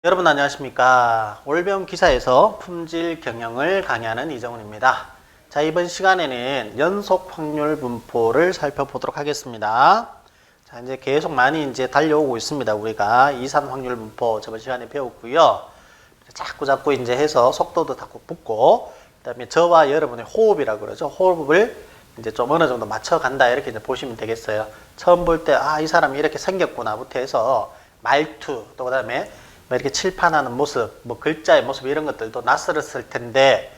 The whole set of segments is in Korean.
여러분 안녕하십니까. 오늘 배운 기사에서 품질 경영을 강의하는 이정훈입니다. 자, 이번 시간에는 연속 확률 분포를 살펴보도록 하겠습니다. 자, 이제 계속 많이 달려오고 있습니다. 우리가 이산 확률 분포 저번 시간에 배웠고요. 자꾸 이제 해서 속도도 자꾸 붙고, 그다음에 저와 여러분의 호흡이라고 그러죠. 호흡을 이제 좀 어느 정도 맞춰간다 이렇게 이제 보시면 되겠어요. 처음 볼 때 이 사람이 이렇게 생겼구나부터 해서 말투, 또 그다음에 이렇게 칠판하는 모습, 글자의 모습 이런 것들도 낯설었을 텐데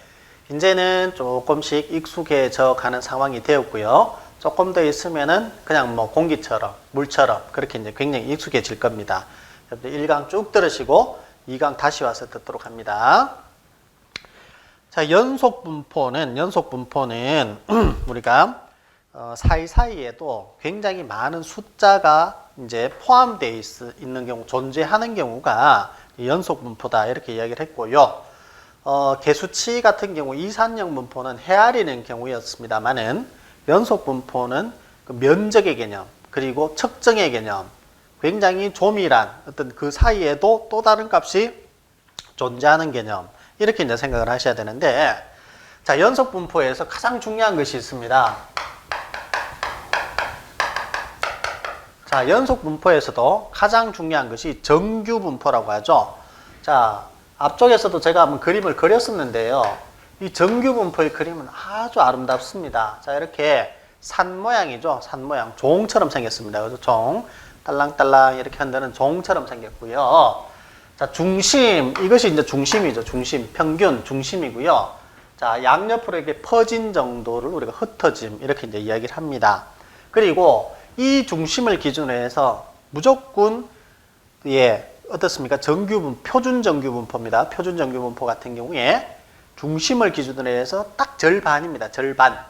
이제는 조금씩 익숙해져 가는 상황이 되었고요. 조금 더 있으면은 그냥 공기처럼, 물처럼 그렇게 이제 굉장히 익숙해질 겁니다. 여러분들 1강 쭉 들으시고 2강 다시 와서 듣도록 합니다. 자, 연속 분포는 우리가 사이사이에도 굉장히 많은 숫자가 이제 포함되어 있는 경우, 존재하는 경우가 연속 분포다 이렇게 이야기를 했고요. 개수치 같은 경우 이산형 분포는 헤아리는 경우였습니다만은 연속 분포는 그 면적의 개념 그리고 측정의 개념, 굉장히 조밀한 어떤 그 사이에도 또 다른 값이 존재하는 개념, 이렇게 이제 생각을 하셔야 되는데, 자, 연속 분포에서 가장 중요한 것이 있습니다. 자, 연속 분포에서도 가장 중요한 것이 정규 분포라고 하죠. 자, 앞쪽에서도 제가 한번 그림을 그렸었는데요. 이 정규 분포의 그림은 아주 아름답습니다. 자, 이렇게 산 모양이죠. 산 모양. 종처럼 생겼습니다. 그래서 종, 딸랑딸랑 이렇게 한다는 종처럼 생겼고요. 자, 중심, 이것이 이제 중심이죠. 중심, 평균, 중심이고요. 자, 양옆으로 이렇게 퍼진 정도를 우리가 흩어짐, 이렇게 이제 이야기를 합니다. 그리고 이 중심을 기준으로 해서 무조건, 어떻습니까? 표준 정규 분포입니다. 표준 정규 분포 같은 경우에 중심을 기준으로 해서 딱 절반입니다. 절반.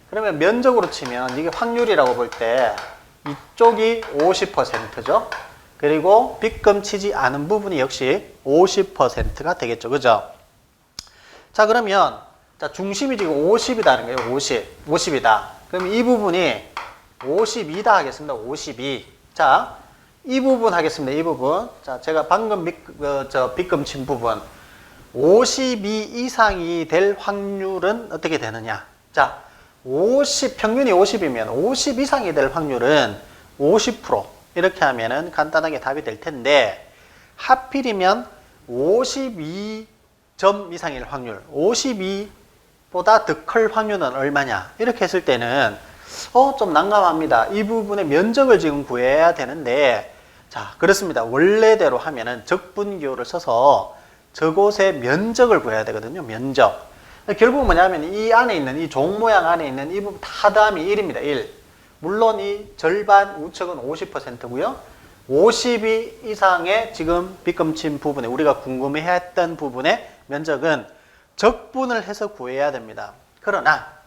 그러면 면적으로 치면 이게 확률이라고 볼 때 이쪽이 50%죠. 그리고 빗금 치지 않은 부분이 역시 50%가 되겠죠. 그죠? 자, 그러면, 자, 중심이 지금 50이다는 거예요. 50이다. 그럼 이 부분이 52다 하겠습니다. 52. 자, 이 부분 하겠습니다. 이 부분. 자, 제가 방금 빗금 친 부분. 52 이상이 될 확률은 어떻게 되느냐? 자, 평균이 50이면 50 이상이 될 확률은 50%. 이렇게 하면은 간단하게 답이 될 텐데, 하필이면 52점 이상일 확률, 52보다 더 클 확률은 얼마냐? 이렇게 했을 때는 좀 난감합니다. 이 부분의 면적을 지금 구해야 되는데, 자, 그렇습니다. 원래대로 하면은 적분기호를 써서 저곳의 면적을 구해야 되거든요. 면적. 결국 뭐냐면 이 안에 있는, 이 종 모양 안에 있는 이 부분 다 더하면 1입니다. 1. 물론 이 절반 우측은 50%고요. 52 이상의 지금 빗금 친 부분에, 우리가 궁금해했던 부분의 면적은 적분을 해서 구해야 됩니다. 그러나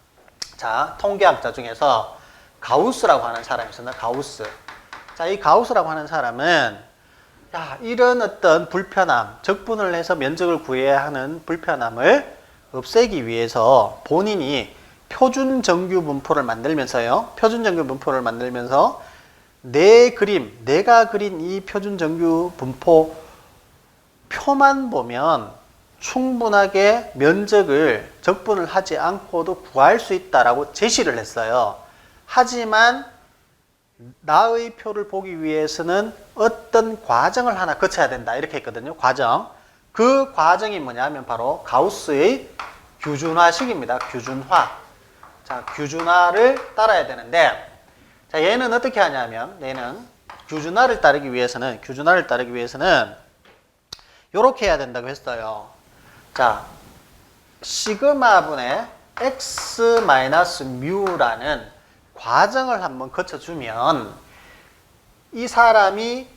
자, 통계학자 중에서 가우스라고 하는 사람이 있습니다. 가우스. 자, 이 가우스라고 하는 사람은 이런 어떤 불편함, 적분을 해서 면적을 구해야 하는 불편함을 없애기 위해서 본인이 표준 정규 분포를 만들면서요. 표준 정규 분포를 만들면서 내가 그린 이 표준 정규 분포 표만 보면 충분하게 면적을 적분을 하지 않고도 구할 수 있다라고 제시를 했어요. 하지만 나의 표를 보기 위해서는 어떤 과정을 하나 거쳐야 된다 이렇게 했거든요. 과정. 그 과정이 뭐냐면 바로 가우스의 규준화식입니다. 규준화. 자, 규준화를 따라야 되는데, 자, 얘는 어떻게 하냐면, 얘는 규준화를 따르기 위해서는 요렇게 해야 된다고 했어요. 자, 시그마분의 x-뮤라는 과정을 한번 거쳐주면 이 사람이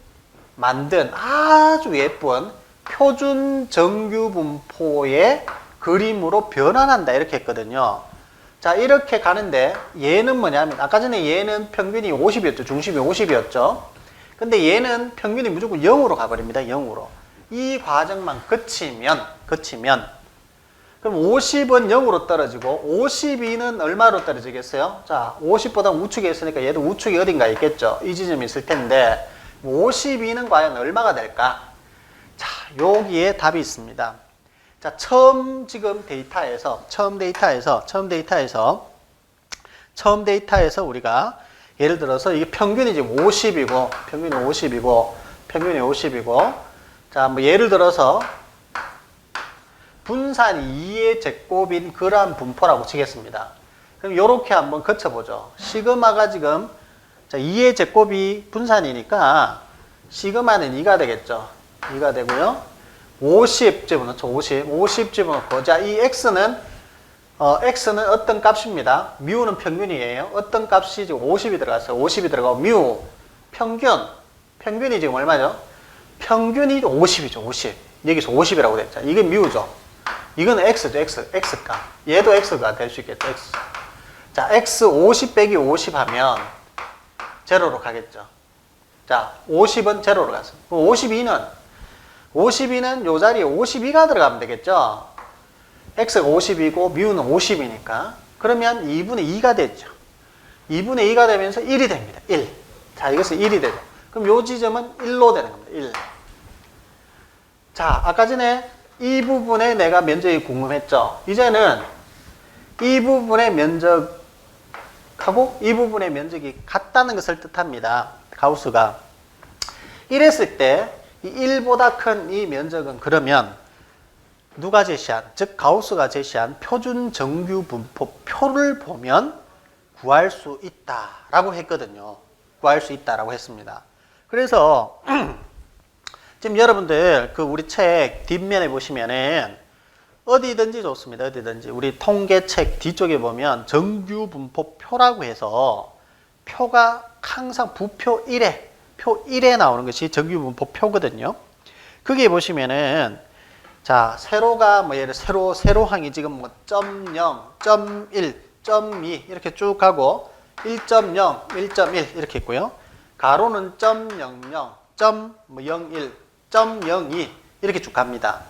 만든 아주 예쁜 표준 정규 분포의 그림으로 변환한다 이렇게 했거든요. 자, 이렇게 가는데 얘는 뭐냐면 아까 전에 얘는 평균이 50이었죠. 중심이 50이었죠. 근데 얘는 평균이 무조건 0으로 가버립니다. 0으로. 이 과정만 거치면 그럼 50은 0으로 떨어지고 52는 얼마로 떨어지겠어요? 자, 50보다 우측에 있으니까 얘도 우측에 어딘가 있겠죠. 이 지점이 있을 텐데 52는 과연 얼마가 될까? 자, 여기에 답이 있습니다. 자, 처음 데이터에서 우리가 예를 들어서 이게 평균이 지금 50이고, 평균이 50이고, 자, 뭐 예를 들어서 분산 2의 제곱인 그러한 분포라고 치겠습니다. 그럼 요렇게 한번 거쳐보죠. 시그마가 지금, 자, 2의 제곱이 분산이니까 시그마는 2가 되겠죠. 2가 되고요. 50 집어넣죠. 50 집어넣고, 자, 이 x는 어떤 값입니다. 뮤는 평균이에요. 어떤 값이 지금 50이 들어갔어요. 50이 들어가고, 뮤, 평균이 지금 얼마죠? 평균이 50이죠. 50. 여기서 50이라고 됐죠. 이게 뮤죠. 이거는 x죠. x값. 얘도 x가 될 수 있겠죠. x. 자, x 50 빼기 50 하면 제로로 가겠죠. 자, 50은 제로로 갔습니다. 52는 요 자리에 52가 들어가면 되겠죠. x가 50이고 뮤는 50이니까 그러면 2분의 2가 됐죠. 2분의 2가 되면서 1이 됩니다. 1. 자, 이것은 1이 되죠. 그럼 요 지점은 1로 되는 겁니다. 1. 자, 아까 전에 이 부분에 내가 면적이 궁금했죠. 이제는 이 부분의 면적하고 이 부분의 면적이 같다는 것을 뜻합니다. 가우스가. 이랬을 때 이 1보다 큰 이 면적은 그러면 누가 제시한, 즉 가우스가 제시한 표준 정규 분포표를 보면 구할 수 있다라고 했거든요. 구할 수 있다라고 했습니다. 그래서 지금 여러분들 그 우리 책 뒷면에 보시면은 어디든지 좋습니다. 어디든지 우리 통계책 뒤쪽에 보면 정규 분포표라고 해서 표가 항상 부표 1에 표 1에 나오는 것이 정규 분포표거든요. 거기에 보시면은 자, 세로가 뭐 예를 세로항이 지금 뭐 0, 0.1, 0.2 이렇게 쭉 가고 1.0, 1.1 이렇게 있고요. 가로는 0.00, 0.01, 0.02 이렇게 쭉 갑니다.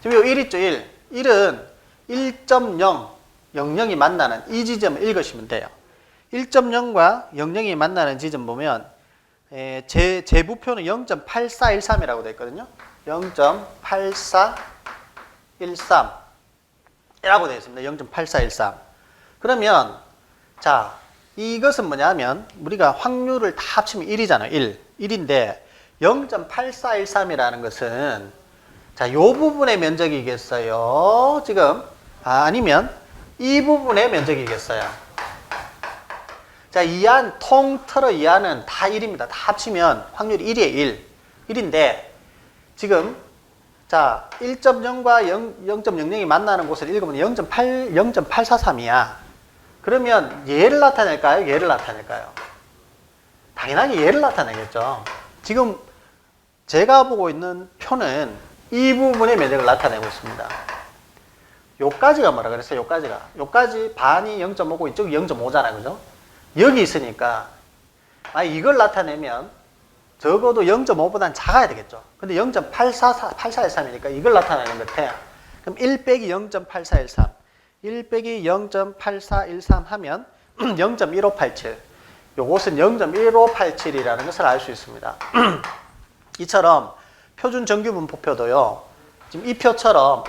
지금 요 1 있죠, 1. 1은 1.0, 00이 만나는 이 지점을 읽으시면 돼요. 1.0과 00이 만나는 지점 보면 제 부표는 0.8413이라고 되어 있거든요. 0.8413 이라고 되어 있습니다. 0.8413. 그러면 자, 이것은 뭐냐면 우리가 확률을 다 합치면 1이잖아요. 1인데 0.8413이라는 것은 자, 요 부분의 면적이겠어요. 지금 아니면 이 부분의 면적이겠어요. 자, 이안 통틀어 이안은 다 1입니다. 다 합치면 확률이 1이에요. 1인데 지금 자, 1.0과 0.00이 만나는 곳을 읽으면 0.843이야. 그러면 얘를 나타낼까요? 얘를 나타낼까요? 당연하게 얘를 나타내겠죠. 지금 제가 보고 있는 표는 이 부분의 면적을 나타내고 있습니다. 요까지가 뭐라 그랬어요? 요까지 반이 0.5고 이쪽이 0.5잖아요. 그죠? 여기 있으니까 이걸 나타내면 적어도 0.5보다는 작아야 되겠죠. 근데 0.8413이니까 이걸 나타내는 것 같아. 그럼 1 빼기 0.8413 1 빼기 0.8413 하면 0.1587 요것은 0.1587이라는 것을 알 수 있습니다. 이처럼 표준 정규 분포표도요. 지금 이 표처럼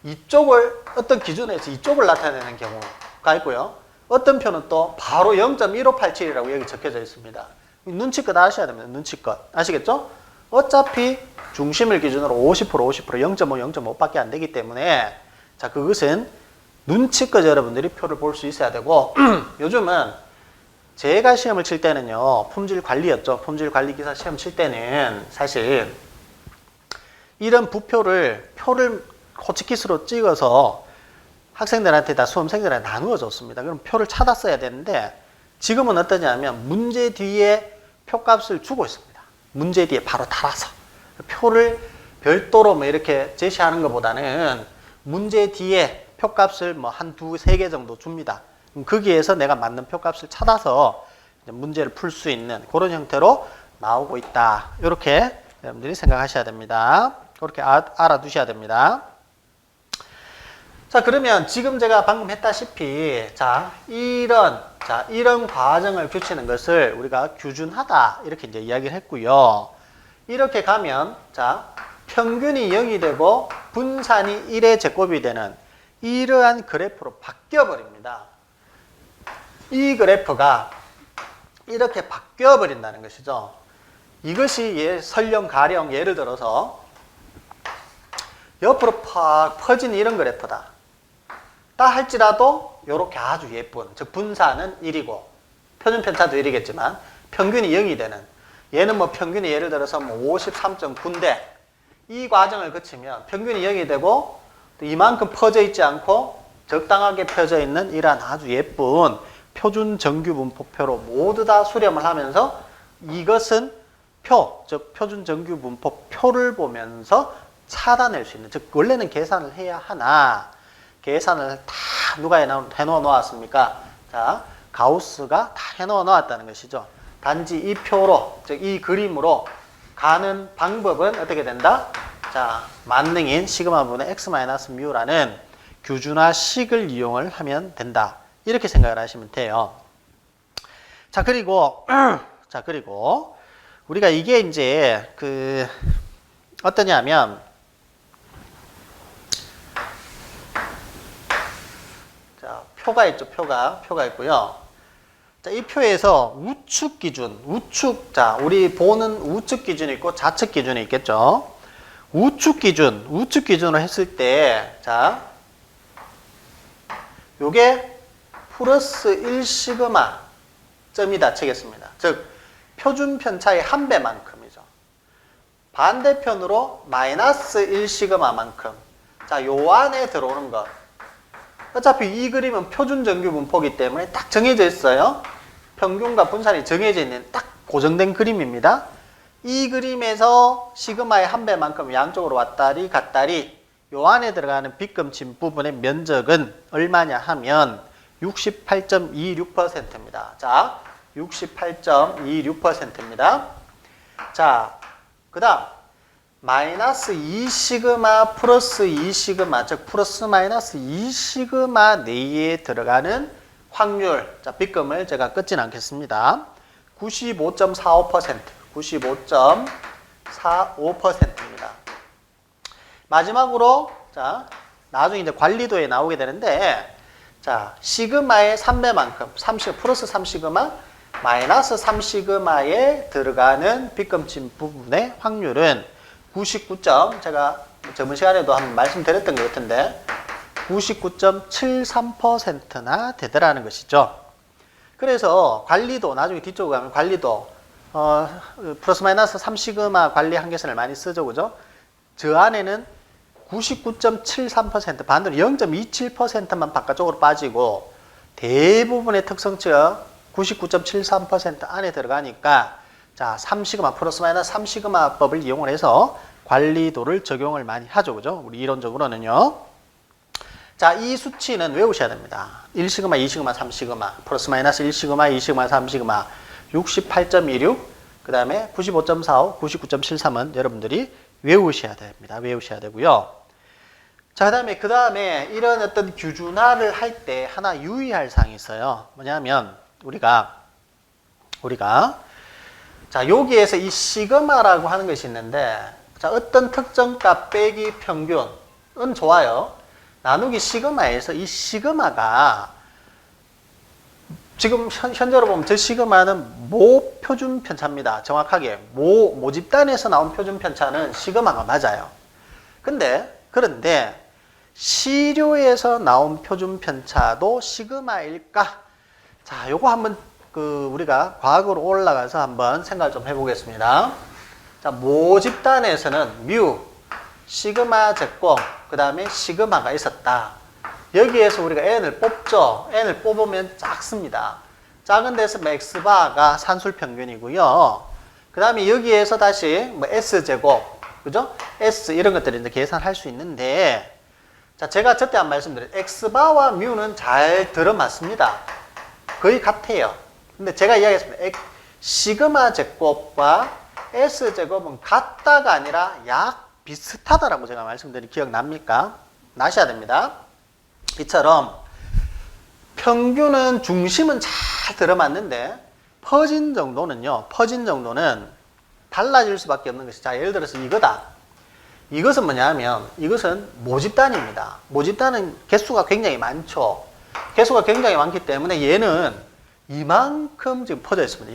이쪽을 어떤 기준에서 이쪽을 나타내는 경우가 있고요. 어떤 표는 또 바로 0.1587이라고 여기 적혀져 있습니다. 눈치껏 아셔야 됩니다. 눈치껏. 아시겠죠? 어차피 중심을 기준으로 50%, 0.5, 0.5밖에 안 되기 때문에 자, 그것은 눈치껏 여러분들이 표를 볼 수 있어야 되고 요즘은 제가 시험을 칠 때는요. 품질 관리였죠. 품질 관리 기사 시험 칠 때는 사실 이런 표를 호치키스로 찍어서 학생들한테 다 수험생들한테 나누어 줬습니다. 그럼 표를 찾아 써야 되는데 지금은 어떠냐면 문제 뒤에 표값을 주고 있습니다. 문제 뒤에 바로 달아서 표를 별도로 뭐 이렇게 제시하는 것보다는 문제 뒤에 표값을 뭐 한 두 세 개 정도 줍니다. 그럼 거기에서 내가 맞는 표값을 찾아서 문제를 풀 수 있는 그런 형태로 나오고 있다. 이렇게 여러분들이 생각하셔야 됩니다. 그렇게 알아두셔야 됩니다. 자, 그러면 지금 제가 방금 했다시피 이런 과정을 규치는 것을 우리가 규준하다 이렇게 이제 이야기를 했고요. 이렇게 가면 자 평균이 0이 되고 분산이 1의 제곱이 되는 이러한 그래프로 바뀌어 버립니다. 이 그래프가 이렇게 바뀌어 버린다는 것이죠. 이것이 설령 가령 예를 들어서 옆으로 팍 퍼진 이런 그래프다. 딱 할지라도 이렇게 아주 예쁜, 즉 분산은 1이고 표준 편차도 1이겠지만 평균이 0이 되는, 얘는 뭐 평균이 예를 들어서 뭐 53.9인데 이 과정을 거치면 평균이 0이 되고 또 이만큼 퍼져 있지 않고 적당하게 펴져 있는 이러한 아주 예쁜 표준 정규 분포표로 모두 다 수렴을 하면서 이것은 표, 즉 표준 정규 분포표를 보면서 찾아낼 수 있는, 즉 원래는 계산을 해야 하나 계산을 다 누가 해놓아 놓았습니까? 자, 가우스가 다 해놓아 놓았다는 것이죠. 단지 이 표로, 즉 이 그림으로 가는 방법은 어떻게 된다? 자, 만능인 시그마분의 x-μ라는 규준화식을 이용을 하면 된다. 이렇게 생각을 하시면 돼요. 자, 그리고 우리가 이게 이제 어떠냐면 자, 표가 있죠. 표가 있고요. 자, 이 표에서 우측 기준, 자, 우리 보는 우측 기준이 있고 좌측 기준이 있겠죠. 우측 기준으로 했을 때, 자, 요게 플러스 1시그마 점이다 치겠습니다. 즉, 표준 편차의 한 배만큼이죠. 반대편으로 마이너스 1시그마만큼. 자, 요 안에 들어오는 것. 어차피 이 그림은 표준 정규 분포이기 때문에 딱 정해져 있어요. 평균과 분산이 정해져 있는 딱 고정된 그림입니다. 이 그림에서 시그마의 한 배만큼 양쪽으로 왔다리 갔다리 요 안에 들어가는 빗금친 부분의 면적은 얼마냐 하면 68.26%입니다. 자, 68.26%입니다. 자, 그 다음 마이너스 2시그마 플러스 2시그마, 즉 플러스 마이너스 2시그마 내에 들어가는 확률, 자, 빗금을 제가 끊진 않겠습니다. 95.45%, 95.45%입니다. 마지막으로, 자, 나중에 이제 관리도에 나오게 되는데, 자, 시그마의 3배만큼, 플러스 3시그마, 마이너스 3시그마에 들어가는 빗금친 부분의 확률은 99. 제가 저번 시간에도 한번 말씀드렸던 것 같은데, 99.73%나 되더라는 것이죠. 그래서 관리도, 나중에 뒤쪽으로 가면 관리도, 플러스 마이너스 3시그마 관리 한계선을 많이 쓰죠. 그죠? 저 안에는 99.73%, 반대로 0.27%만 바깥쪽으로 빠지고 대부분의 특성치가 99.73% 안에 들어가니까 자, 3시그마, 플러스 마이너스 3시그마 법을 이용을 해서 관리도를 적용을 많이 하죠. 그죠? 우리 이론적으로는요. 자, 이 수치는 외우셔야 됩니다. 1시그마, 2시그마, 3시그마, 플러스 마이너스 1시그마, 2시그마, 3시그마, 68.26, 그 다음에 95.45, 99.73은 여러분들이 외우셔야 됩니다. 외우셔야 되고요. 자, 그 다음에 이런 어떤 규준화를 할 때 하나 유의할 사항이 있어요. 뭐냐면, 우리가, 자, 여기에서 이 시그마라고 하는 것이 있는데, 자, 어떤 특정 값 빼기 평균은 좋아요. 나누기 시그마에서 이 시그마가 지금 현재로 보면 저 시그마는 모 표준 편차입니다. 정확하게 모집단에서 나온 표준 편차는 시그마가 맞아요. 그런데 시료에서 나온 표준 편차도 시그마일까? 자, 요거 한번 우리가 과학으로 올라가서 한번 생각을 좀 해보겠습니다. 자, 모집단에서는 뮤, 시그마 제곱, 그 다음에 시그마가 있었다. 여기에서 우리가 n을 뽑죠. n을 뽑으면 작습니다. 작은 데서 x바가 산술 평균이고요. 그 다음에 여기에서 다시 뭐 s제곱, 그죠? s 이런 것들을 이제 계산할 수 있는데, 자, 제가 저때 한 말씀드린 x바와 뮤는 잘 들어맞습니다. 거의 같아요. 근데 제가 이야기했습니다. 시그마 제곱과 s 제곱은 같다가 아니라 약 비슷하다라고 제가 말씀드린 기억납니까? 나셔야 됩니다. 이처럼 평균은 중심은 잘 들어맞는데 퍼진 정도는 달라질 수밖에 없는 것이, 자, 예를 들어서 이거다. 이것은 뭐냐 하면 이것은 모집단입니다. 모집단은 개수가 굉장히 많죠. 개수가 굉장히 많기 때문에 얘는 이만큼 지금 퍼져 있습니다.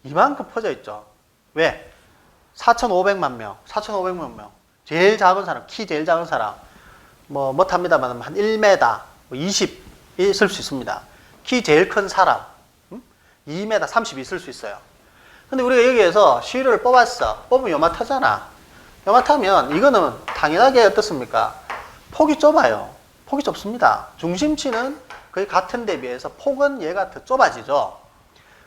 이만큼 퍼져 있죠. 왜? 4,500만 명, 4,500만 명. 제일 작은 사람, 키 제일 작은 사람. 못합니다만 한 1m, 20 있을 수 있습니다. 키 제일 큰 사람, 2m 30 있을 수 있어요. 근데 우리가 여기에서 시류를 뽑았어. 뽑으면 요만하잖아. 요만하면 이거는 당연하게 어떻습니까? 폭이 좁아요. 폭이 좁습니다. 중심치는 거의 같은 데 비해서 폭은 얘가 더 좁아지죠.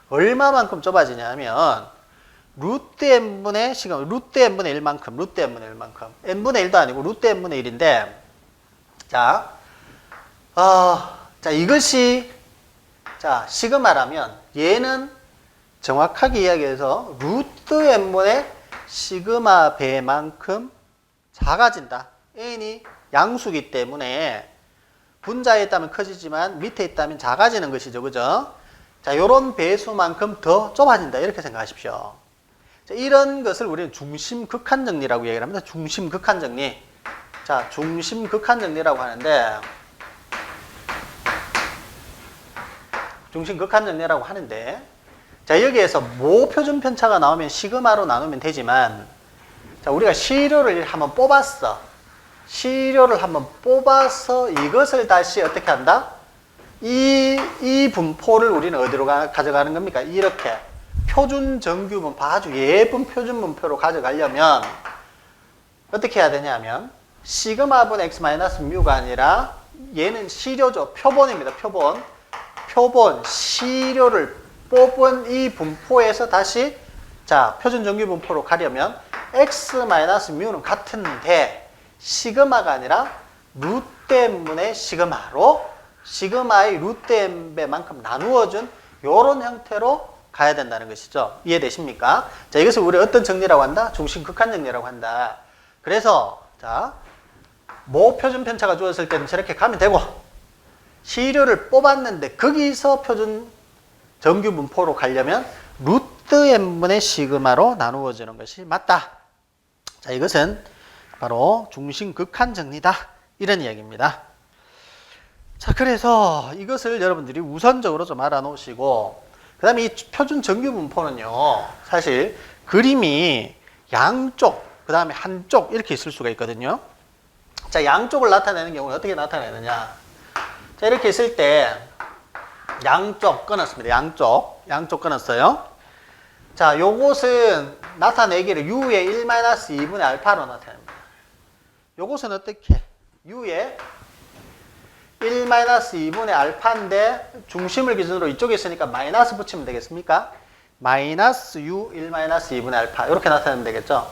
얼마만큼 좁아지냐면 루트 n분의 시간, 루트 n분의 1만큼, 루트 n분의 1만큼. n분의 1도 아니고 루트 n분의 1인데, 자, 이것이, 자, 시그마라면 얘는 정확하게 이야기해서 루트 n분의 시그마 배만큼 작아진다. n이 양수기 때문에 분자에 있다면 커지지만 밑에 있다면 작아지는 것이죠. 그죠? 자, 요런 배수만큼 더 좁아진다. 이렇게 생각하십시오. 자, 이런 것을 우리는 중심 극한 정리라고 얘기를 합니다. 중심 극한 정리. 자, 중심 극한 정리라고 하는데, 중심 극한 정리라고 하는데, 자, 여기에서 모 표준 편차가 나오면 시그마로 나누면 되지만, 자, 우리가 시료를 한번 뽑았어. 시료를 한번 뽑아서 이것을 다시 어떻게 한다? 이 분포를 우리는 어디로 가져가는 겁니까? 이렇게 표준 정규 분포, 아주 예쁜 표준 분포로 가져가려면 어떻게 해야 되냐면 시그마분 x 마이너스 뮤가 아니라 얘는 시료죠. 표본입니다. 표본 시료를 뽑은 이 분포에서 다시, 자, 표준 정규 분포로 가려면 x 마이너스 뮤는 같은데 시그마가 아니라 루트 n분의 시그마로 시그마의 루트 n배만큼 나누어준 이런 형태로 가야 된다는 것이죠. 이해되십니까? 자, 이것을 우리 어떤 정리라고 한다? 중심 극한 정리라고 한다. 그래서, 자, 모 표준 편차가 주어졌을 때는 저렇게 가면 되고, 시료를 뽑았는데 거기서 표준 정규 분포로 가려면 루트 n분의 시그마로 나누어지는 것이 맞다. 자, 이것은 바로 중심 극한 정리다. 이런 이야기입니다. 자, 그래서 이것을 여러분들이 우선적으로 좀 알아놓으시고, 그 다음에 이 표준 정규 분포는요, 사실 그림이 양쪽, 그 다음에 한쪽 이렇게 있을 수가 있거든요. 자, 양쪽을 나타내는 경우는 어떻게 나타내느냐. 자, 이렇게 있을 때 양쪽 끊었습니다. 양쪽 끊었어요. 자, 요것은 나타내기를 u의 1-2분의 알파로 나타냅니다. 요것은 어떻게? u의 1-2분의 알파인데 중심을 기준으로 이쪽에 있으니까 마이너스 붙이면 되겠습니까? 마이너스 u 1-2분의 알파 이렇게 나타내면 되겠죠?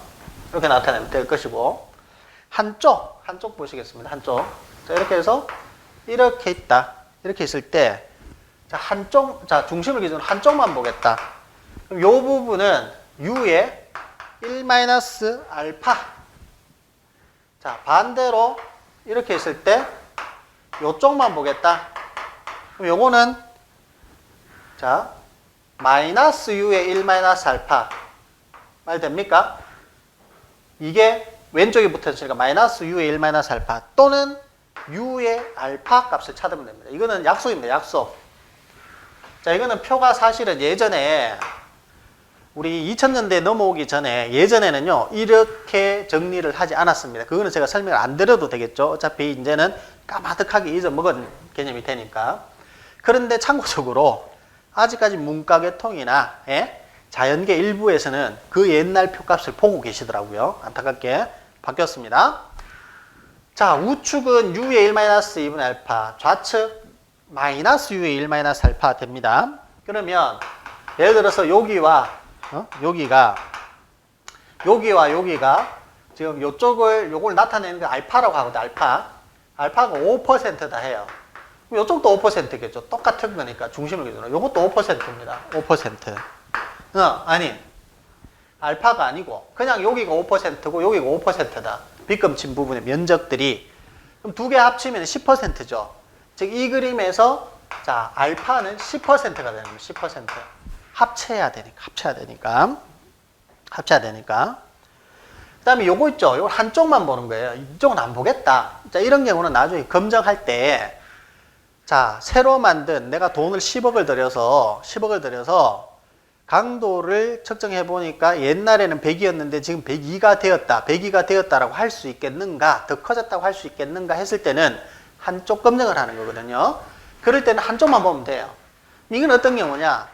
이렇게 나타내면 될 것이고, 한쪽 보시겠습니다. 한쪽. 자, 이렇게 해서 이렇게 있다. 이렇게 있을 때, 자, 중심을 기준으로 한쪽만 보겠다. 그럼 요 부분은 u의 1-알파. 자, 반대로 이렇게 있을 때 요쪽만 보겠다. 그럼 요거는, 자, 마이너스 u의 1-알파. 말 됩니까? 이게 왼쪽에 붙어있으니까 마이너스 u의 1-알파 또는 u의 알파 값을 찾으면 됩니다. 이거는 약속입니다. 약속. 자, 이거는 표가 사실은 예전에 우리 2000년대 넘어오기 전에 예전에는요 이렇게 정리를 하지 않았습니다. 그거는 제가 설명을 안 드려도 되겠죠. 어차피 이제는 까마득하게 잊어먹은 개념이 되니까. 그런데 참고적으로 아직까지 문과계통이나 자연계 일부에서는 그 옛날 표값을 보고 계시더라고요. 안타깝게 바뀌었습니다. 자, 우측은 u의 1-2분의 알파, 좌측 마이너스 u의 1-알파 됩니다. 그러면 예를 들어서 여기와 여기가 지금 요걸 나타내는 게 알파라고 하거든요. 알파가 5%다 해요. 그럼 요쪽도 5%겠죠. 똑같은 거니까 중심을 기준으로. 요것도 5%입니다. 5%. 아니, 알파가 아니고 그냥 여기가 5%고 여기가 5%다. 빗금친 부분의 면적들이. 그럼 두 개 합치면 10%죠. 즉 이 그림에서 자, 알파는 10%가 되는 거예요. 10%. 합쳐야 되니까. 그 다음에 요거 있죠. 요거 한쪽만 보는 거예요. 이쪽은 안 보겠다. 자, 이런 경우는 나중에 검증할 때, 자, 새로 만든 내가 돈을 10억을 들여서 강도를 측정해 보니까 옛날에는 100이었는데 지금 102가 되었다. 102가 되었다라고 할 수 있겠는가? 더 커졌다고 할 수 있겠는가? 했을 때는 한쪽 검증을 하는 거거든요. 그럴 때는 한쪽만 보면 돼요. 이건 어떤 경우냐?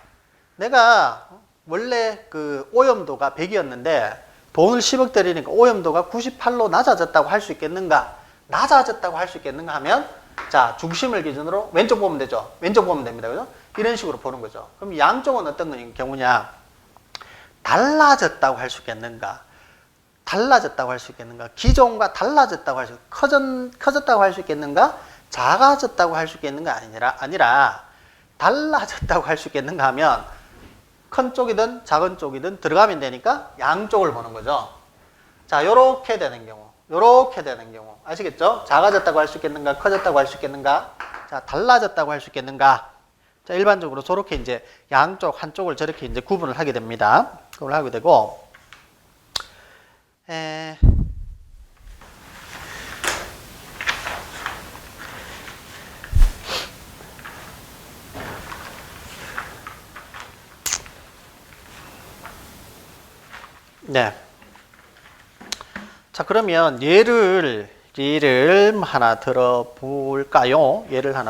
내가 원래 그 오염도가 100이었는데 돈을 10억 들이니까 오염도가 98로 낮아졌다고 할 수 있겠는가? 낮아졌다고 할 수 있겠는가 하면, 자, 중심을 기준으로 왼쪽 보면 되죠. 왼쪽 보면 됩니다. 그죠? 이런 식으로 보는 거죠. 그럼 양쪽은 어떤 경우냐? 달라졌다고 할 수 있겠는가? 기존과 달라졌다고 할 수, 커졌다고 할 수 있겠는가? 작아졌다고 할 수 있겠는가? 아니라 달라졌다고 할 수 있겠는가 하면, 큰 쪽이든 작은 쪽이든 들어가면 되니까 양쪽을 보는 거죠. 자, 요렇게 되는 경우. 아시겠죠? 작아졌다고 할 수 있겠는가? 커졌다고 할 수 있겠는가? 자, 달라졌다고 할 수 있겠는가? 자, 일반적으로 저렇게 이제 양쪽, 한쪽을 저렇게 이제 구분을 하게 됩니다. 구분을 하게 되고, 네. 자, 그러면 예를 하나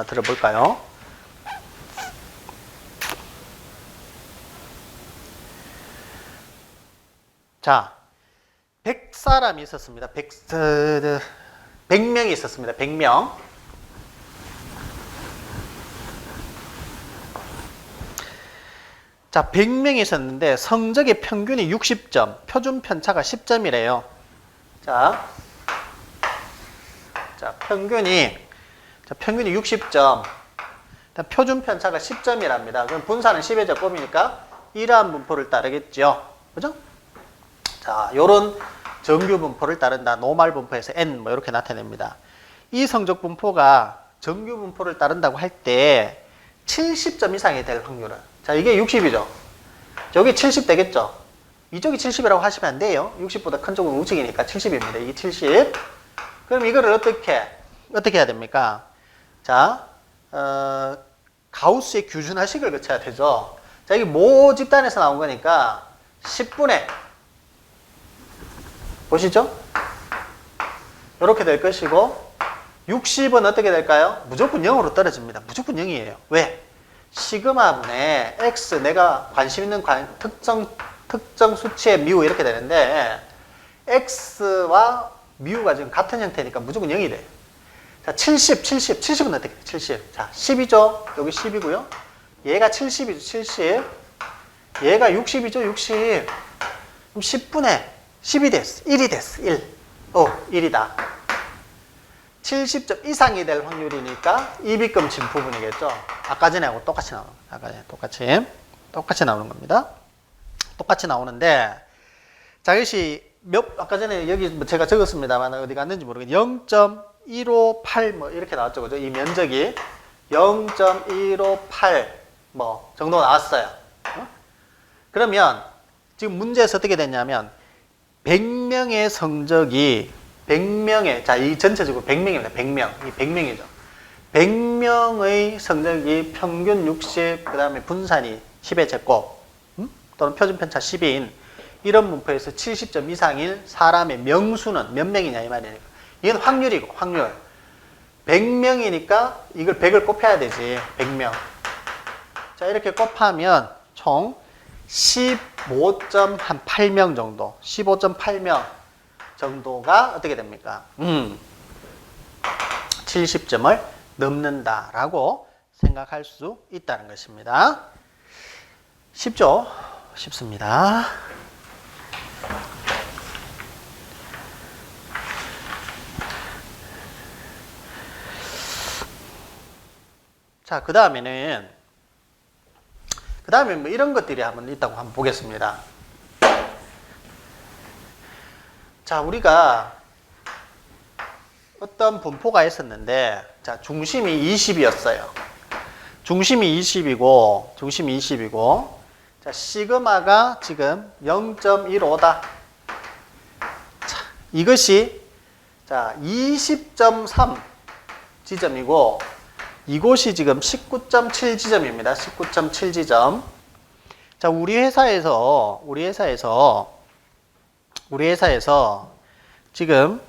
들어볼까요? 자, 100사람이 있었습니다. 100명이 있었습니다. 100명. 자, 100명이 있었는데 성적의 평균이 60점, 표준 편차가 10점이래요. 자, 평균이 60점, 표준 편차가 10점이랍니다. 그럼 분산은 10의 제곱이니까 이러한 분포를 따르겠죠. 그죠? 자, 요런 정규 분포를 따른다. 노말 분포에서 N 뭐 이렇게 나타냅니다. 이 성적 분포가 정규 분포를 따른다고 할 때 70점 이상이 될 확률은, 자, 이게 60이죠. 여기 70 되겠죠. 이쪽이 70이라고 하시면 안 돼요. 60보다 큰 쪽은 우측이니까 70입니다. 이 70. 그럼 이거를 어떻게 해야 됩니까? 자, 가우스의 규준화식을 거쳐야 되죠. 자, 이게 모 집단에서 나온 거니까 10분의, 보시죠? 이렇게 될 것이고, 60은 어떻게 될까요? 무조건 0으로 떨어집니다. 무조건 0이에요. 왜? 시그마분의 x, 내가 관심 있는 특정 수치의 뮤 이렇게 되는데, x와 뮤가 지금 같은 형태니까 무조건 0이 돼요. 자, 70은 어떻게 돼요? 70. 자, 10이죠? 여기 10이고요. 얘가 70이죠? 70. 얘가 60이죠? 60. 그럼 10분의 10이 됐어. 1이 됐어. 1. 1이다. 70점 이상이 될 확률이니까 이비금 진 부분이겠죠. 아까 전에하고 똑같이 나오는 거예요. 아까 전에 똑같이 나오는 겁니다. 똑같이 나오는데, 자, 이것이 아까 전에 여기 뭐 제가 적었습니다만 어디 갔는지 모르겠는데 0.158 뭐 이렇게 나왔죠. 그죠? 이 면적이 0.158 뭐 정도 나왔어요. 그러면 지금 문제에서 어떻게 됐냐면 100명의 성적이 100명의, 자, 이 전체적으로 100명입니다. 100명. 이 100명이죠. 100명의 성적이 평균 60, 그 다음에 분산이 10의 제곱, 또는 표준 편차 10인 이런 분포에서 70점 이상일 사람의 명수는 몇 명이냐 이 말이니까. 이건 확률이고, 확률. 100명이니까 이걸 100을 곱해야 되지. 100명. 자, 이렇게 곱하면 총 15.8명 정도. 15.8명. 정도가 어떻게 됩니까? 70점을 넘는다라고 생각할 수 있다는 것입니다. 쉽죠? 쉽습니다. 자, 그 다음에 뭐 이런 것들이 있다고 한번 보겠습니다. 자, 우리가 어떤 분포가 있었는데, 자, 중심이 20이었어요. 중심이 20이고, 자, 시그마가 지금 0.15다. 자, 이것이 자, 20.3 지점이고 이곳이 지금 19.7 지점입니다. 19.7 지점. 자, 우리 회사에서 지금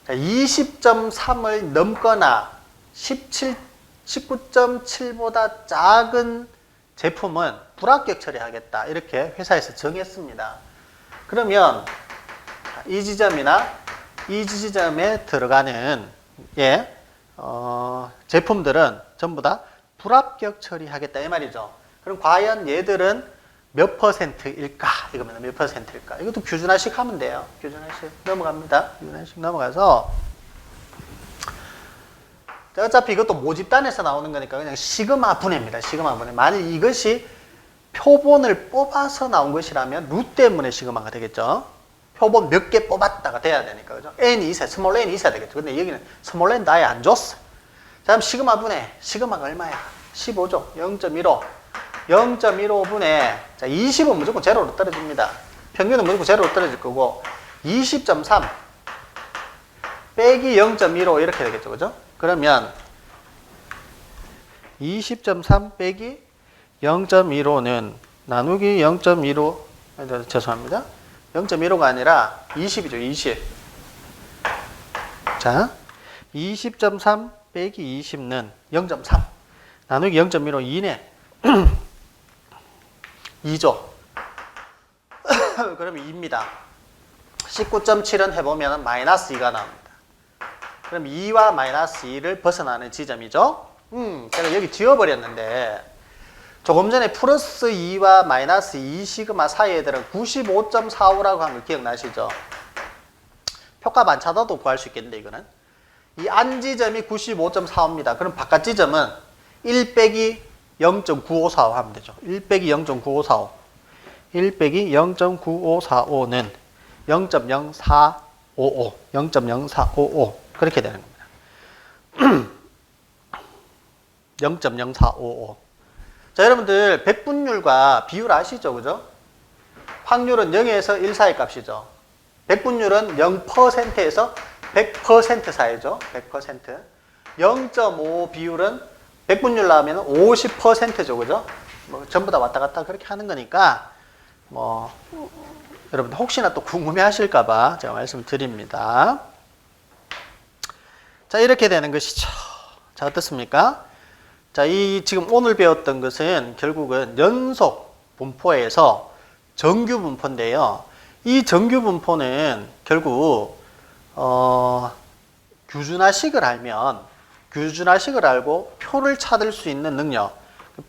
20.3을 넘거나 19.7보다 작은 제품은 불합격 처리하겠다. 이렇게 회사에서 정했습니다. 그러면 이 지점이나 이 지점에 들어가는 제품들은 전부 다 불합격 처리하겠다 이 말이죠. 그럼 과연 얘들은 몇 %일까? 이거면 몇 %일까? 이것도 규준화식 하면 돼요. 규준화식 넘어갑니다. 규준화식 넘어가서 어차피 이것도 모집단에서 나오는 거니까 그냥 시그마 분해입니다. 시그마 분해. 만약 이것이 표본을 뽑아서 나온 것이라면 루 때문에 시그마가 되겠죠. 표본 몇 개 뽑았다가 돼야 되니까, 그죠? n이 있어야, 스몰 n이 있어야 되겠죠. 근데 여기는 스몰 n 아예 안 줬어. 자, 그럼 시그마 분해. 시그마가 얼마야? 15죠. 0.15. 0.15분의, 자, 20은 무조건 제로로 떨어집니다. 평균은 무조건 제로로 떨어질 거고, 20.3 빼기 0.15 이렇게 되겠죠. 그죠? 그러면 20.3 빼기 0.15는 나누기 0.15, 죄송합니다. 0.15가 아니라 20이죠. 20. 자, 20.3 빼기 20는 0.3 나누기 0.15 2네. 2죠. 그러면 2입니다. 19.7은 해보면 마이너스 2가 나옵니다. 그럼 2와 마이너스 2를 벗어나는 지점이죠. 제가 여기 지워버렸는데 조금 전에 플러스 2와 마이너스 2 시그마 사이에 들은 95.45라고 한 거 기억나시죠? 표값 안 찾아도 구할 수 있겠는데 이거는 이 안 지점이 95.45입니다. 그럼 바깥 지점은 1 빼기 0.9545 하면 되죠. 1 빼기 0.9545 1 빼기 0.9545는 0.0455 0.0455 그렇게 되는 겁니다. 0.0455 자, 여러분들 백분율과 비율 아시죠? 그죠? 확률은 0에서 1 사이 값이죠. 백분율은 0%에서 100% 사이죠. 100%. 0.5 비율은 백분율 나오면 50%죠. 그죠? 뭐 전부 다 왔다 갔다 그렇게 하는 거니까 뭐 여러분들 혹시나 또 궁금해 하실까봐 제가 말씀을 드립니다. 자, 이렇게 되는 것이죠. 자, 어떻습니까? 자, 이 지금 오늘 배웠던 것은 결국은 연속 분포에서 정규 분포인데요. 이 정규 분포는 결국 규준화식을 알고 표를 찾을 수 있는 능력,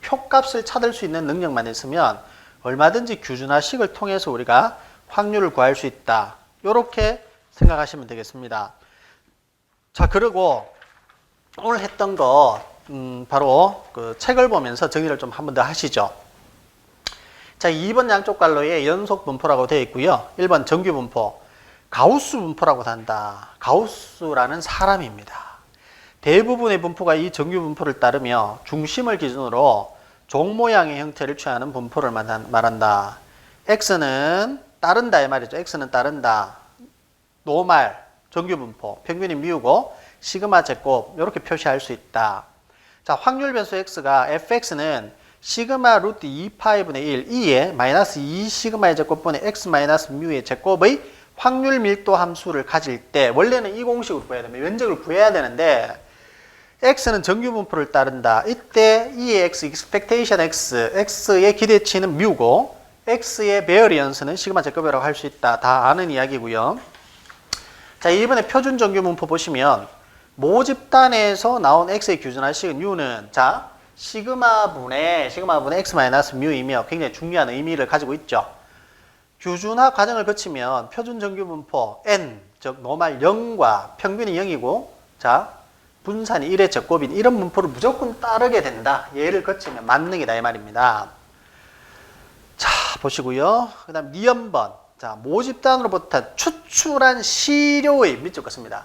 표값을 찾을 수 있는 능력만 있으면 얼마든지 규준화식을 통해서 우리가 확률을 구할 수 있다. 이렇게 생각하시면 되겠습니다. 자, 그리고 오늘 했던 거 바로 그 책을 보면서 정리를 좀 한 번 더 하시죠. 자, 2번 양쪽 갈로의 연속 분포라고 되어 있고요. 1번 정규 분포, 가우스 분포라고 한다. 가우스라는 사람입니다. 대부분의 분포가 이 정규 분포를 따르며 중심을 기준으로 종 모양의 형태를 취하는 분포를 말한다. x는 따른다 이 말이죠. x는 따른다. 노말, 정규 분포, 평균이 미우고 시그마 제곱 이렇게 표시할 수 있다. 자, 확률 변수 x가 fx는 시그마 루트 2파이분의 1 2에 마이너스 2 시그마의 제곱분의 x 마이너스 뮤의 제곱의 확률 밀도 함수를 가질 때 원래는 이 공식으로 구해야 됩니다. 면적을 구해야 되는데 x는 정규 분포를 따른다. 이때 2의 x, expectation x, x의 기대치는 뮤고 x의 베어리언스는 시그마 제곱이라고 할 수 있다. 다 아는 이야기고요. 자, 이번에 표준 정규 분포 보시면 모집단에서 나온 x의 규준화식은 u는 자 시그마분의 x 마이너스 뮤이며 굉장히 중요한 의미를 가지고 있죠. 규준화 과정을 거치면 표준 정규 분포 n 즉 노말 0과 평균이 0이고 자 분산이 1의 제곱인 이런 분포를 무조건 따르게 된다. 얘를 거치면 만능이다 이 말입니다. 자, 보시고요. 그 다음 니은번 자 모집단으로부터 추출한 시료의 밑줄 긋습니다.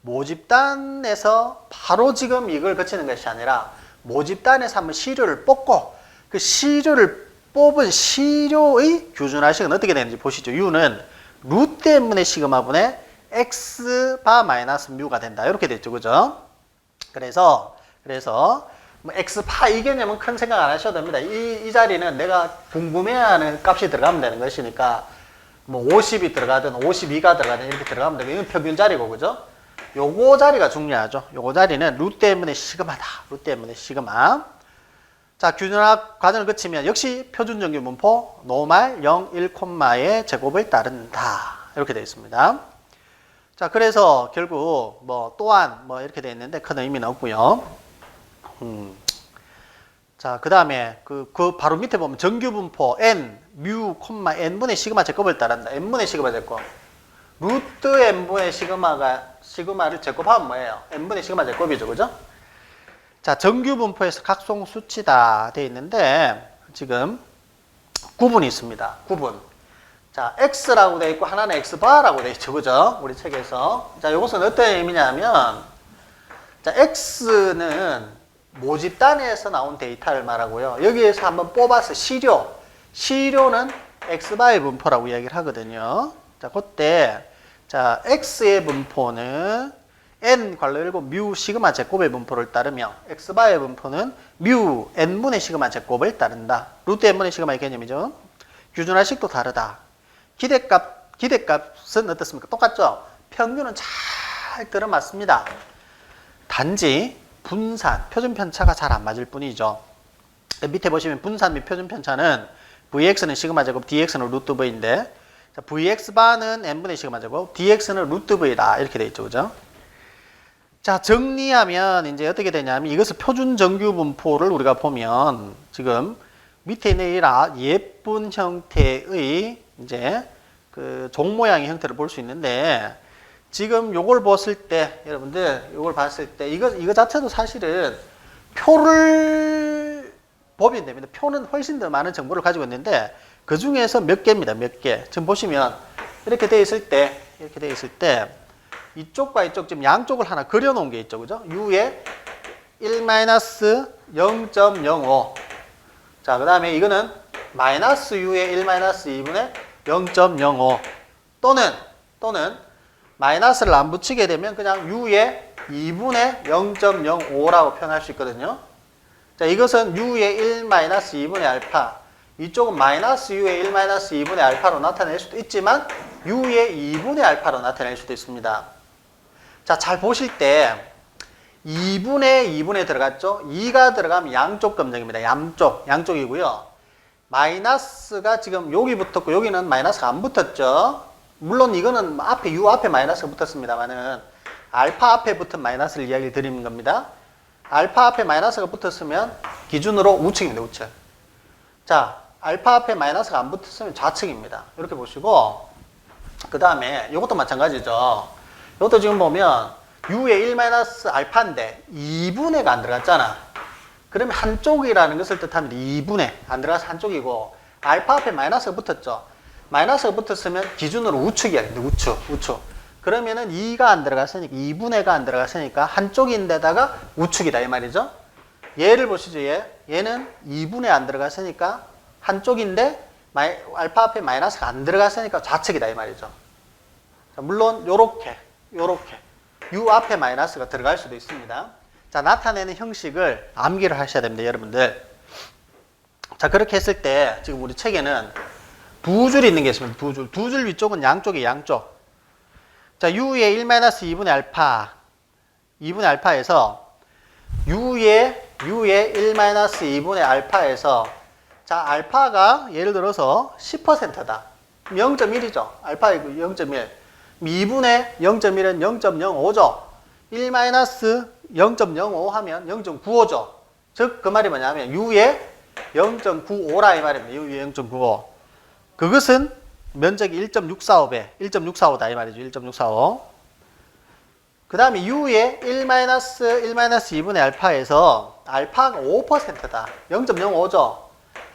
모집단에서 바로 지금 이걸 거치는 것이 아니라 모집단에서 한번 시료를 뽑고 그 시료를 뽑은 시료의 규준화식은 어떻게 되는지 보시죠. U는 루트 n분의 시그마분의 x 바 마이너스 뮤가 된다. 이렇게 됐죠. 그죠? 그래서 뭐 x 파 이 개념은 큰 생각 안 하셔도 됩니다. 이 자리는 내가 궁금해하는 값이 들어가면 되는 것이니까 뭐 50이 들어가든 52가 들어가든 이렇게 들어가면 되고, 이건 평균 자리고, 그죠? 요거 자리가 중요하죠. 요거 자리는 루트 n분의 시그마다. 루트 n분의 시그마. 자, 규준화 과정을 거치면 역시 표준 정규 분포 노말 0, 1콤마의 제곱을 따른다. 이렇게 되어 있습니다. 자, 그래서 결국 뭐 또한 뭐 이렇게 되어 있는데 큰 의미는 없고요. 자, 그 다음에 그 바로 밑에 보면 정규 분포 n 뮤 콤마 n분의 시그마 제곱을 따른다. n분의 시그마 제곱. 루트 n분의 시그마를 제곱하면 뭐예요? n분의 시그마 제곱이죠. 그죠? 자, 정규 분포에서 각송 수치다 되어 있는데 지금 구분이 있습니다. 구분. 자, x라고 되어 있고 하나는 x바라고 되어 있죠. 그죠? 우리 책에서. 자, 이것은 어떤 의미냐면, 자, x는 모집단에서 나온 데이터를 말하고요. 여기에서 한번 뽑아서 시료는 x바의 분포라고 이야기를 하거든요. 자, 그때 자, x의 분포는 n 괄호 열고 뮤 시그마 제곱의 분포를 따르며 x바의 분포는 뮤 n분의 시그마 제곱을 따른다. 루트 n분의 시그마의 개념이죠. 규준화식도 다르다. 기대값은 어떻습니까? 똑같죠? 평균은 잘 들어맞습니다. 단지 분산, 표준편차가 잘 안 맞을 뿐이죠. 밑에 보시면 분산 및 표준편차는 vx는 시그마 제곱, dx는 루트 v인데, 자, vx바는 n분의 시그마 제곱, dx는 루트 v다. 이렇게 돼 있죠. 그죠? 자, 정리하면 이제 어떻게 되냐면 이것을 표준 정규 분포를 우리가 보면 지금 밑에 있는 이 예쁜 형태의 이제 그 종 모양의 형태를 볼 수 있는데, 지금 요걸 봤을 때 여러분들 요걸 봤을 때 이거 자체도 사실은 표를 보면 됩니다. 표는 훨씬 더 많은 정보를 가지고 있는데 그 중에서 몇 개입니다. 몇 개. 지금 보시면 이렇게 돼 있을 때 이쪽과 이쪽 지금 양쪽을 하나 그려 놓은 게 있죠. 그죠? U에 1-0.05. 자, 그 다음에 이거는 마이너스 U에 1-2분의 0.05 또는 마이너스를 안 붙이게 되면 그냥 U에 2분의 0.05라고 표현할 수 있거든요. 자, 이것은 U의 1-2분의 알파, 이쪽은 마이너스 U의 1-2분의 알파로 나타낼 수도 있지만 U의 2분의 알파로 나타낼 수도 있습니다. 자, 잘 보실 때 2분의 들어갔죠? 2가 들어가면 양쪽 검정입니다. 양쪽이고요. 마이너스가 지금 여기 붙었고 여기는 마이너스가 안 붙었죠? 물론 이거는 앞에 U 앞에 마이너스가 붙었습니다만은 알파 앞에 붙은 마이너스를 이야기 드리는 겁니다. 알파 앞에 마이너스가 붙었으면 기준으로 우측입니다. 우측. 자, 알파 앞에 마이너스가 안 붙었으면 좌측입니다. 이렇게 보시고, 그 다음에 이것도 마찬가지죠. 이것도 지금 보면 U의 1-알파인데 2분의가 안 들어갔잖아. 그러면 한쪽이라는 것을 뜻합니다. 2분의 안 들어가서 한쪽이고, 알파 앞에 마이너스가 붙었죠. 마이너스가 붙었으면 기준으로 우측이야. 우측. 그러면은 2가 안 들어갔으니까 2분의가 안 들어갔으니까 한쪽인데다가 우측이다 이 말이죠. 얘를 보시죠. 얘는 2분의 안 들어갔으니까 한쪽인데 알파 앞에 마이너스가 안 들어갔으니까 좌측이다 이 말이죠. 자, 물론 요렇게 U 앞에 마이너스가 들어갈 수도 있습니다. 자, 나타내는 형식을 암기를 하셔야 됩니다, 여러분들. 자, 그렇게 했을 때 지금 우리 책에는 두 줄이 있는 게 있습니다. 두 줄 위쪽은 양쪽. 자, U의 1-2분의 알파, 2분의 알파에서 U의 1-2분의 알파에서, 자, 알파가 예를 들어서 10%다. 0.1이죠. 알파 0.1. 2분의 0.1은 0.05죠. 1-0.05 하면 0.95죠. 즉, 그 말이 뭐냐면 U의 0.95라 이 말입니다. U의 0.95. 그것은 면적이 1.645배, 1.645다 이 말이죠. 1.645. 그 다음에 U의 1-2분의 알파에서 알파가 5%다. 0.05죠.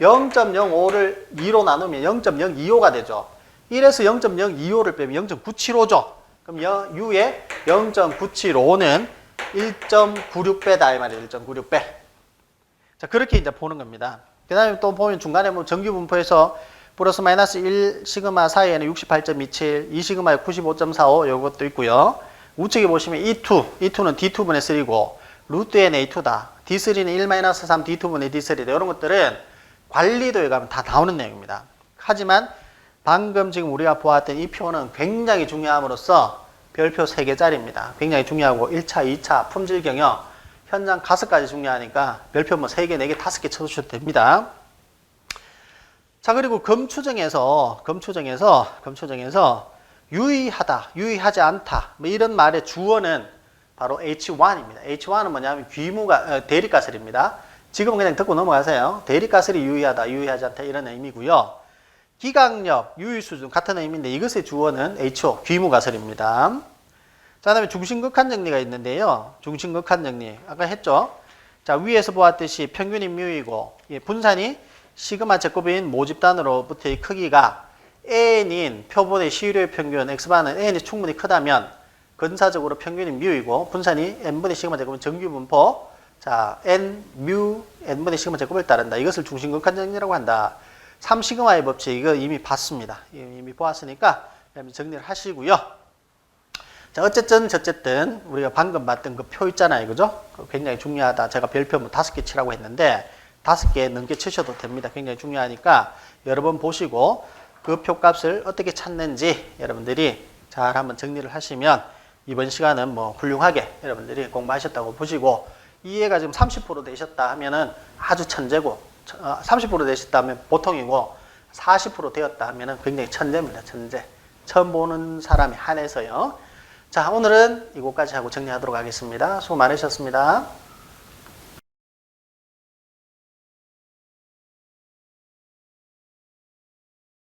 0.05를 2로 나누면 0.025가 되죠. 1에서 0.025를 빼면 0.975죠. 그럼 U의 0.975는 1.96배다 이 말이에요. 1.96배. 자, 그렇게 이제 보는 겁니다. 그 다음에 또 보면 중간에 뭐 정규 분포에서 플러스 마이너스 1 시그마 사이에는 68.27, 2 시그마에 95.45 요것도 있고요. 우측에 보시면 E2는 D2분의 3고 루트 n A2다. D3는 1-3 D2분의 D3다. 이런 것들은 관리도에 가면 다 나오는 내용입니다. 하지만 방금 지금 우리가 보았던 이 표는 굉장히 중요함으로써 별표 3개짜리입니다. 굉장히 중요하고 1차, 2차 품질 경영, 현장 가서까지 중요하니까 별표 뭐 3개, 4개, 5개 쳐주셔도 됩니다. 자, 그리고 검추정에서 유의하다, 유의하지 않다 뭐 이런 말의 주어는 바로 H1입니다. H1은 뭐냐면 대립가설입니다. 지금은 그냥 듣고 넘어가세요. 대립가설이 유의하다, 유의하지 않다 이런 의미고요. 기강력, 유의수준 같은 의미인데 이것의 주어는 HO, 귀무가설입니다. 자, 그다음에 중심극한 정리가 있는데요. 중심극한 정리 아까 했죠. 자, 위에서 보았듯이 평균이 뮤이고 분산이 시그마 제곱인 모집단으로부터의 크기가 n인 표본의 시유료의 평균 x바는 n이 충분히 크다면 근사적으로 평균이 뮤이고 분산이 n분의 시그마 제곱은 정규 분포 자 n 뮤 n분의 시그마 제곱을 따른다. 이것을 중심극한 정리라고 한다. 3시그마의 법칙 이거 이미 봤습니다. 이미 보았으니까 정리를 하시고요. 자, 어쨌든 우리가 방금 봤던 그 표 있잖아요. 그죠? 굉장히 중요하다. 제가 별표 뭐 5개 치라고 했는데 5개 넘게 치셔도 됩니다. 굉장히 중요하니까 여러 번 보시고 그 표값을 어떻게 찾는지 여러분들이 잘 한번 정리를 하시면 이번 시간은 뭐 훌륭하게 여러분들이 공부하셨다고 보시고 이해가 지금 30% 되셨다 하면은 아주 천재고 30% 되셨다 하면 보통이고 40% 되었다 하면은 굉장히 천재입니다. 천재. 처음 보는 사람이 한해서요. 자, 오늘은 이것까지 하고 정리하도록 하겠습니다. 수고 많으셨습니다.